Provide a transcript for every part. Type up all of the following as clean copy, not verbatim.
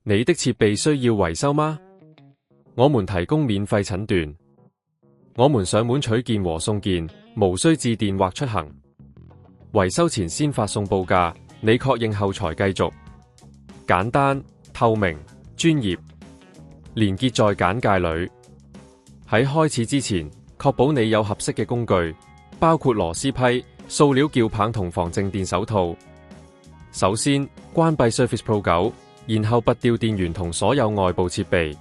你的設備需要維修嗎？我們提供免費診斷。我們上門取件和送件，無需致電或出行。維修前先發送報價，你確認後才繼續。簡單、透明、專業。連結在簡介裏。喺開始之前，確保你有合適嘅工具，包括螺絲批、塑料撬棒同防靜電手套。首先，關閉 Surface Pro 9，然後拔掉電源同所有外部設備。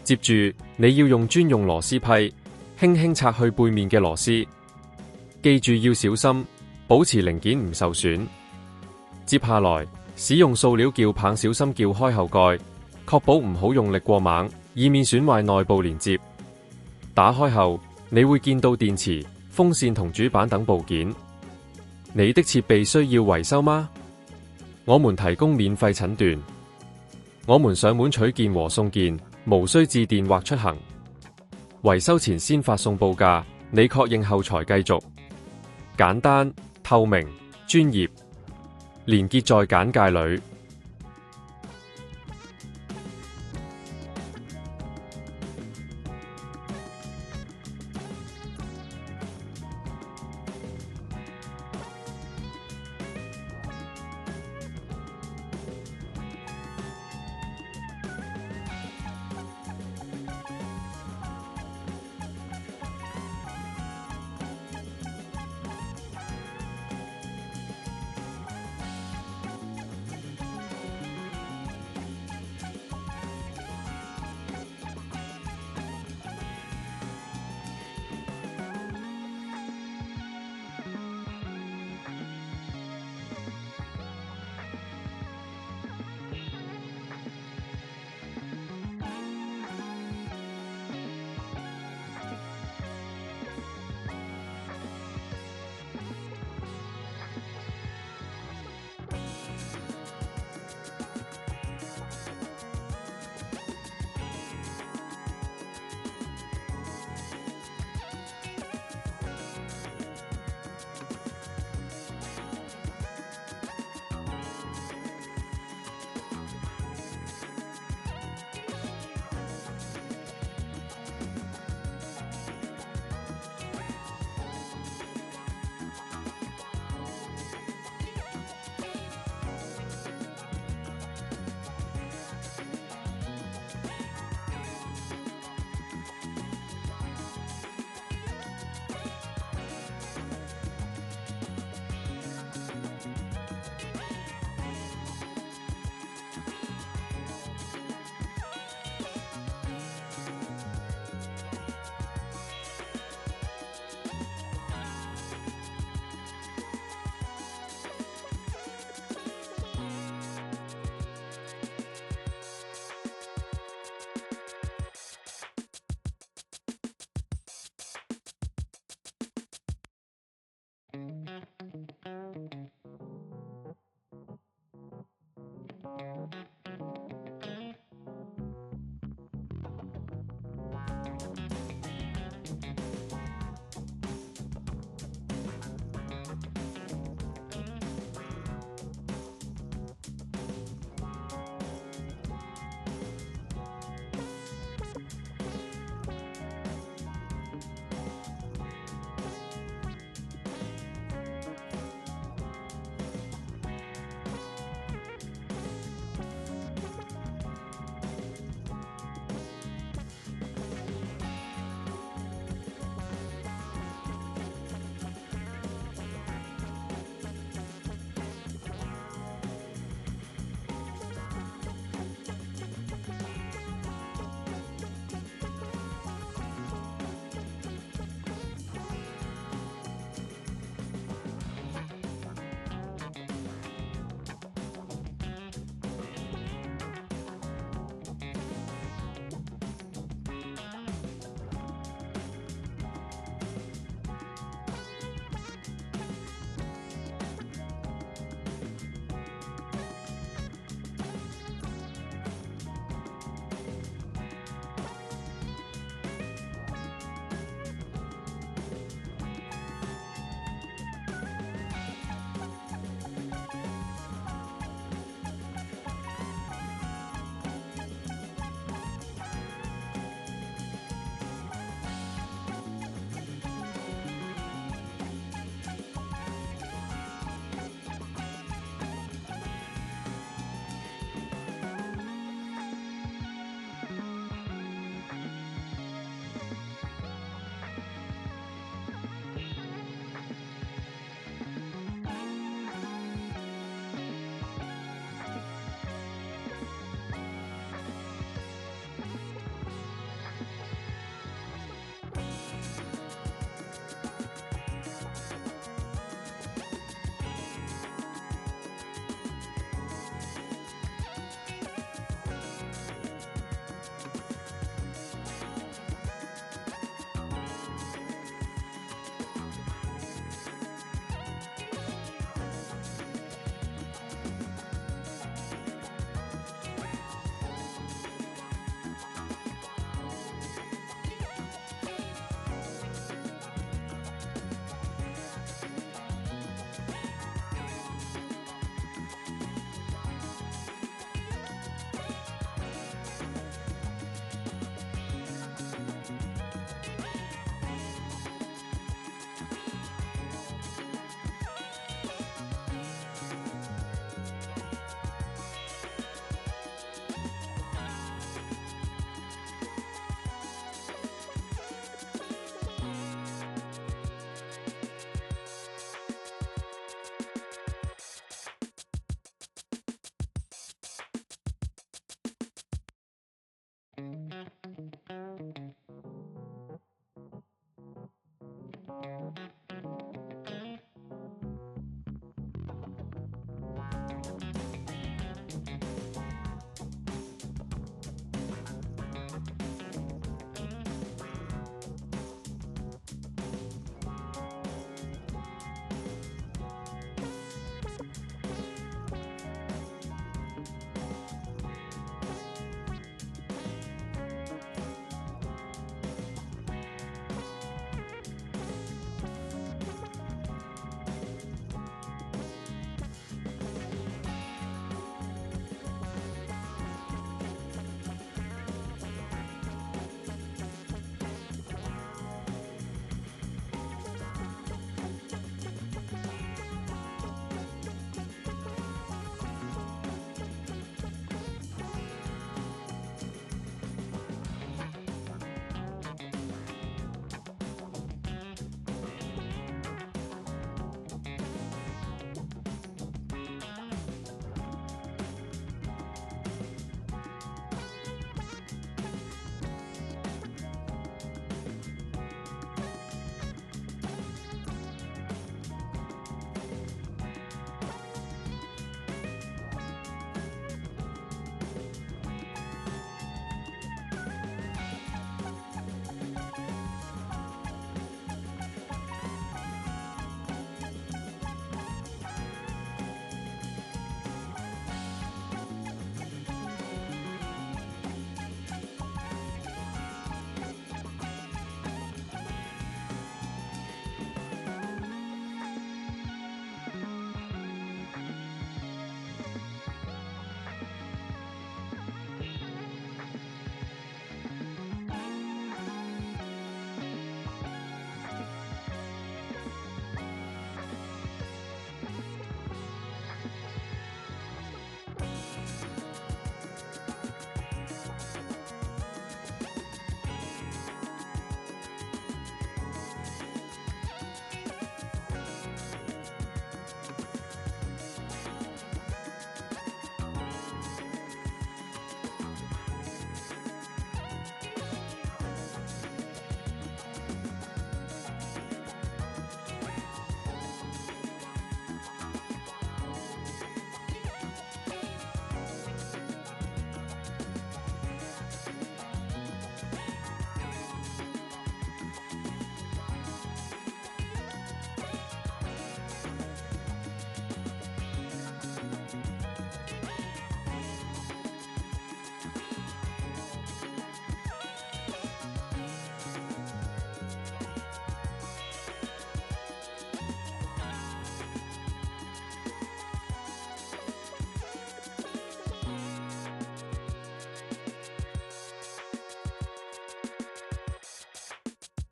接住，你要用專用螺絲批，輕輕拆去背面嘅螺絲。記住要小心，保持零件唔受損。接下來，使用塑料撬棒小心撬開後蓋，確保唔好用力過猛，以免損壞內部連接。打開後，你會見到電池、風扇同主板等部件。你的設備需要維修嗎？我們提供免費診斷。我們上門取件和送件，無需致電或出行。維修前先發送報價，你確認後才繼續。簡單、透明、專業。連結在簡介裏。